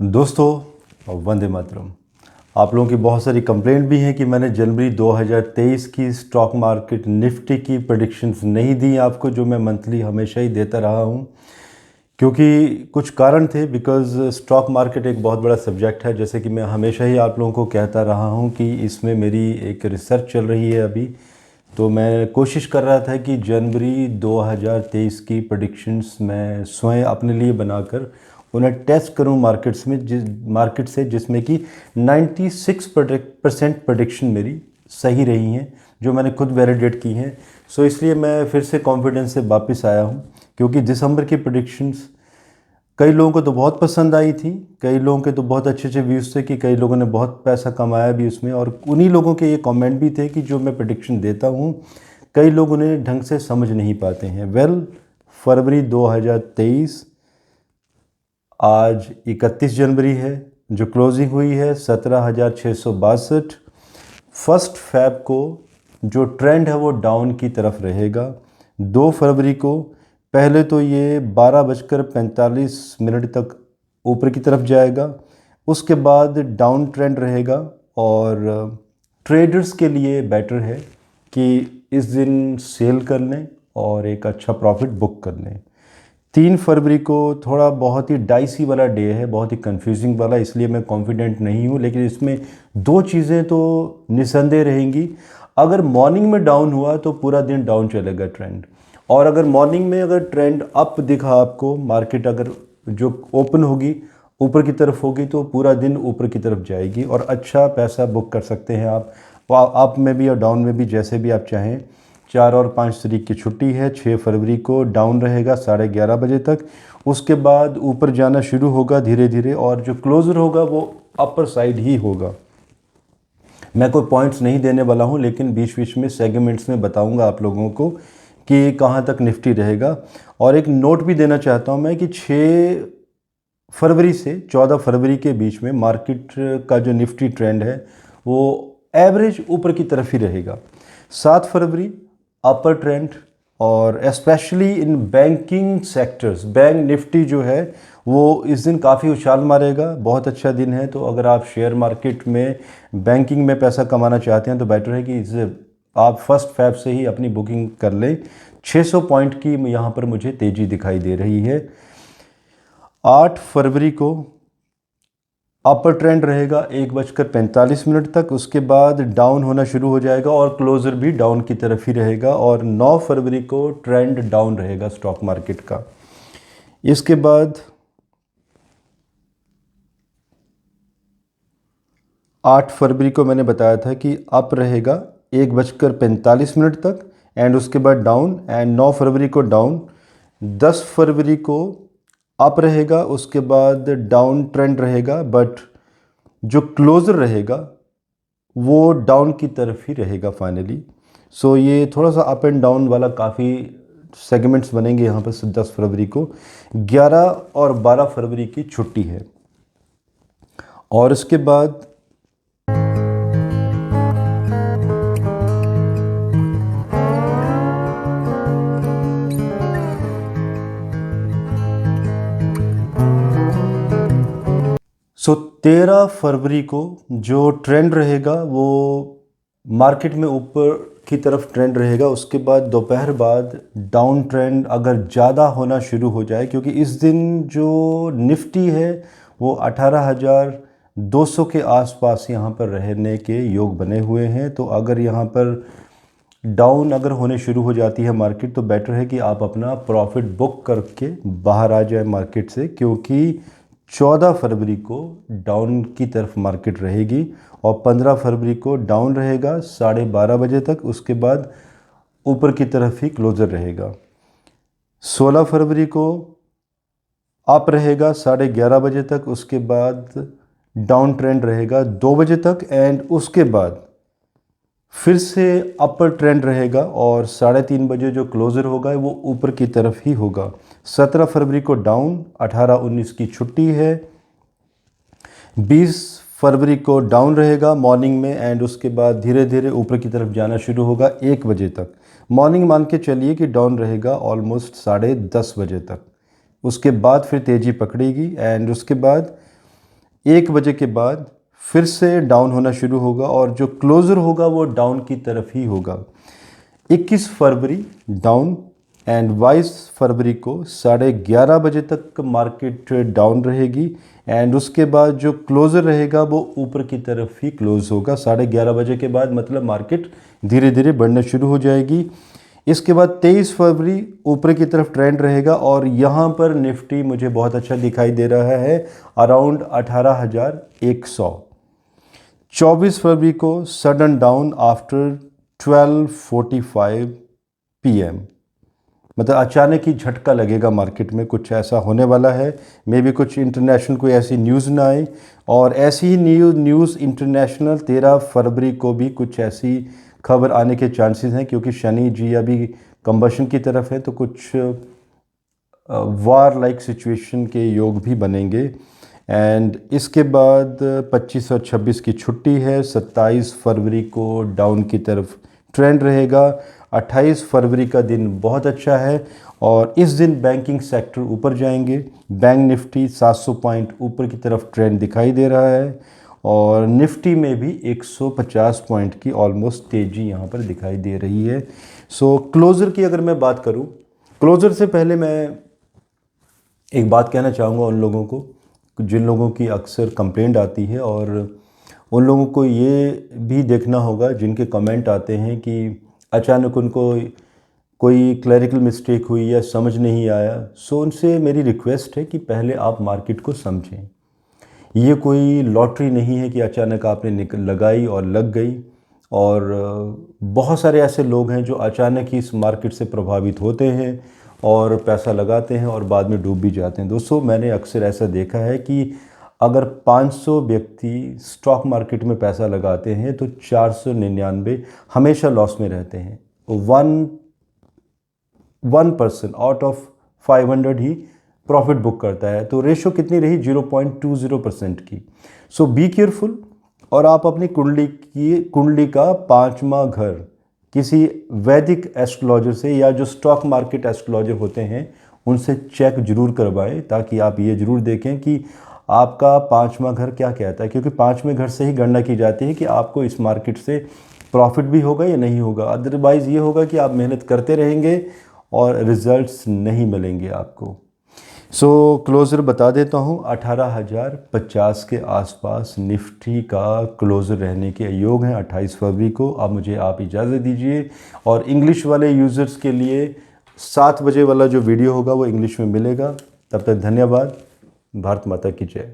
दोस्तों वंदे मातरम। आप लोगों की बहुत सारी कंप्लेंट भी हैं कि मैंने जनवरी 2023 की स्टॉक मार्केट निफ्टी की प्रेडिक्शंस नहीं दी आपको, जो मैं मंथली हमेशा ही देता रहा हूं, क्योंकि कुछ कारण थे। बिकॉज़ स्टॉक मार्केट एक बहुत बड़ा सब्जेक्ट है, जैसे कि मैं हमेशा ही आप लोगों को कहता रहा हूं कि इसमें मेरी एक रिसर्च चल रही है अभी। तो मैं कोशिश कर रहा था कि जनवरी 2023 की प्रेडिक्शंस मैं स्वयं अपने लिए बनाकर उन्हें टेस्ट करूं मार्केट से जिसमें कि 96% प्रेडिक्शन मेरी सही रही हैं, जो मैंने खुद वैलिडेट की हैं। सो इसलिए मैं फिर से कॉन्फिडेंस से वापस आया हूं, क्योंकि दिसंबर की प्रेडिक्शंस कई लोगों को तो बहुत पसंद आई थी। कई लोगों के तो बहुत अच्छे अच्छे व्यूज़ थे कि कई लोगों ने बहुत पैसा कमाया भी उसमें, और उन्हीं लोगों के ये कमेंट भी थे कि जो मैं प्रेडिक्शन देता हूँ कई लोग उन्हें ढंग से समझ नहीं पाते हैं। फरवरी 2023, आज 31 जनवरी है, जो क्लोजिंग हुई है 17,662। फर्स्ट फैब को जो ट्रेंड है वो डाउन की तरफ रहेगा। 2 फरवरी को पहले तो ये 12:45 तक ऊपर की तरफ जाएगा, उसके बाद डाउन ट्रेंड रहेगा। और ट्रेडर्स के लिए बेटर है कि इस दिन सेल कर लें और एक अच्छा प्रॉफिट बुक कर लें। 3 फरवरी को थोड़ा बहुत ही डाइसी वाला डे है, बहुत ही कंफ्यूजिंग वाला, इसलिए मैं कॉन्फिडेंट नहीं हूँ। लेकिन इसमें दो चीज़ें तो निस्संदेह रहेंगी। अगर मॉर्निंग में डाउन हुआ तो पूरा दिन डाउन चलेगा ट्रेंड, और अगर मॉर्निंग में अगर ट्रेंड अप दिखा आपको, मार्केट अगर जो ओपन होगी ऊपर की तरफ होगी, तो पूरा दिन ऊपर की तरफ जाएगी और अच्छा पैसा बुक कर सकते हैं आप, अप में भी और डाउन में भी, जैसे भी आप चाहें। 4 और 5 तारीख की छुट्टी है। 6 फरवरी को डाउन रहेगा 11:30 बजे तक, उसके बाद ऊपर जाना शुरू होगा धीरे धीरे, और जो क्लोज़र होगा वो अपर साइड ही होगा। मैं कोई पॉइंट्स नहीं देने वाला हूं, लेकिन बीच बीच में सेगमेंट्स में बताऊंगा आप लोगों को कि कहां तक निफ्टी रहेगा। और एक नोट भी देना चाहता हूं मैं कि 6 फरवरी से 14 फरवरी के बीच में मार्केट का जो निफ्टी ट्रेंड है वो एवरेज ऊपर की तरफ ही रहेगा। 7 फरवरी अपर ट्रेंड, और specially in banking sectors, bank Nifty जो है वो इस दिन काफ़ी उछाल मारेगा। बहुत अच्छा दिन है। तो अगर आप शेयर मार्केट में बैंकिंग में पैसा कमाना चाहते हैं तो बेटर है कि इसे आप फर्स्ट फैब से ही अपनी बुकिंग कर लें। 600 पॉइंट की यहाँ पर मुझे तेज़ी दिखाई दे रही है। 8 फरवरी को अपर ट्रेंड रहेगा 1:45 तक, उसके बाद डाउन होना शुरू हो जाएगा और क्लोज़र भी डाउन की तरफ ही रहेगा। और 9 फरवरी को ट्रेंड डाउन रहेगा स्टॉक मार्केट का। इसके बाद 8 फरवरी को मैंने बताया था कि अप रहेगा 1:45 तक, एंड उसके बाद डाउन, एंड 9 फरवरी को डाउन। 10 फरवरी को अप रहेगा, उसके बाद डाउन ट्रेंड रहेगा, बट जो क्लोज़र रहेगा वो डाउन की तरफ ही रहेगा फाइनली। सो ये थोड़ा सा अप एंड डाउन वाला काफ़ी सेगमेंट्स बनेंगे यहाँ पर। 10 फरवरी को 11 और 12 फरवरी की छुट्टी है, और इसके बाद सो 13 फरवरी को जो ट्रेंड रहेगा वो मार्केट में ऊपर की तरफ ट्रेंड रहेगा। उसके बाद दोपहर बाद डाउन ट्रेंड अगर ज़्यादा होना शुरू हो जाए, क्योंकि इस दिन जो निफ्टी है वो 18,200 के आसपास यहाँ पर रहने के योग बने हुए हैं। तो अगर यहाँ पर डाउन अगर होने शुरू हो जाती है मार्केट, तो बेटर है कि आप अपना प्रॉफिट बुक करके बाहर आ जाए मार्केट से, क्योंकि 14 फरवरी को डाउन की तरफ मार्केट रहेगी और 15 फरवरी को डाउन रहेगा 12:30 बजे तक, उसके बाद ऊपर की तरफ ही क्लोज़र रहेगा। 16 फरवरी को अप रहेगा 11:30 बजे तक, उसके बाद डाउन ट्रेंड रहेगा 2 बजे तक, एंड उसके बाद फिर से अपर ट्रेंड रहेगा और 3:30 बजे जो क्लोज़र होगा वो ऊपर की तरफ ही होगा। 17 फरवरी को डाउन, 18-19 की छुट्टी है। 20 फरवरी को डाउन रहेगा मॉर्निंग में, एंड उसके बाद धीरे धीरे ऊपर की तरफ जाना शुरू होगा 1 बजे तक। मॉर्निंग मान के चलिए कि डाउन रहेगा ऑलमोस्ट 10:30 बजे तक, उसके बाद फिर तेज़ी पकड़ेगी, एंड उसके बाद 1 बजे के बाद फिर से डाउन होना शुरू होगा और जो क्लोज़र होगा वो डाउन की तरफ ही होगा। 21 फरवरी डाउन एंड 22 फरवरी को 11:30 बजे तक मार्केट डाउन रहेगी एंड उसके बाद जो क्लोज़र रहेगा वो ऊपर की तरफ ही क्लोज़ होगा। 11:30 बजे के बाद मतलब मार्केट धीरे धीरे बढ़ना शुरू हो जाएगी। इसके बाद 23 फरवरी ऊपर की तरफ ट्रेंड रहेगा और यहाँ पर निफ्टी मुझे बहुत अच्छा दिखाई दे रहा है, अराउंड 18,100। 24 फरवरी को सडन डाउन आफ्टर 12:45 PM, मतलब अचानक ही झटका लगेगा मार्केट में, कुछ ऐसा होने वाला है। मे भी कुछ इंटरनेशनल कोई ऐसी न्यूज़ ना आए और ऐसी ही न्यूज़ इंटरनेशनल 13 फरवरी को भी कुछ ऐसी खबर आने के चांसेस हैं, क्योंकि शनि जी अभी कंबशन की तरफ है तो कुछ वार लाइक सिचुएशन के योग भी बनेंगे। एंड इसके बाद 25 और 26 की छुट्टी है। 27 फरवरी को डाउन की तरफ ट्रेंड रहेगा। 28 फरवरी का दिन बहुत अच्छा है और इस दिन बैंकिंग सेक्टर ऊपर जाएंगे। बैंक निफ्टी 700 पॉइंट ऊपर की तरफ ट्रेंड दिखाई दे रहा है और निफ्टी में भी 150 पॉइंट की ऑलमोस्ट तेज़ी यहाँ पर दिखाई दे रही है। सो क्लोज़र की अगर मैं बात करूँ, क्लोज़र से पहले मैं एक बात कहना चाहूँगा उन लोगों को जिन लोगों की अक्सर कंप्लेंट आती है, और उन लोगों को ये भी देखना होगा जिनके कमेंट आते हैं कि अचानक उनको कोई क्लरिकल मिस्टेक हुई या समझ नहीं आया। सो उनसे मेरी रिक्वेस्ट है कि पहले आप मार्केट को समझें। ये कोई लॉटरी नहीं है कि अचानक आपने लगाई और लग गई, और बहुत सारे ऐसे लोग हैं जो अचानक ही इस मार्केट से प्रभावित होते हैं और पैसा लगाते हैं और बाद में डूब भी जाते हैं। दोस्तों, मैंने अक्सर ऐसा देखा है कि अगर 500 व्यक्ति स्टॉक मार्केट में पैसा लगाते हैं तो 499 हमेशा लॉस में रहते हैं। 1% out of 500 he profit book करता है। तो रेशो कितनी रही? 0.20% की। सो बी केयरफुल। और आप अपनी कुंडली का 5वां घर किसी वैदिक एस्ट्रोलॉजर से या जो स्टॉक मार्केट एस्ट्रोलॉजर होते हैं उनसे चेक जरूर करवाएं, ताकि आप ये जरूर देखें कि आपका 5वां घर क्या कहता है, क्योंकि 5वें घर से ही गणना की जाती है कि आपको इस मार्केट से प्रॉफिट भी होगा या नहीं होगा। अदरवाइज़ ये होगा कि आप मेहनत करते रहेंगे और रिजल्ट्स नहीं मिलेंगे आपको। सो क्लोज़र बता देता हूँ, 18,050 के आसपास निफ्टी का क्लोज़र रहने के योग हैं 28 फरवरी को। अब मुझे आप इजाज़त दीजिए, और इंग्लिश वाले यूज़र्स के लिए 7 बजे वाला जो वीडियो होगा वो इंग्लिश में मिलेगा। तब तक धन्यवाद। भारत माता की जय।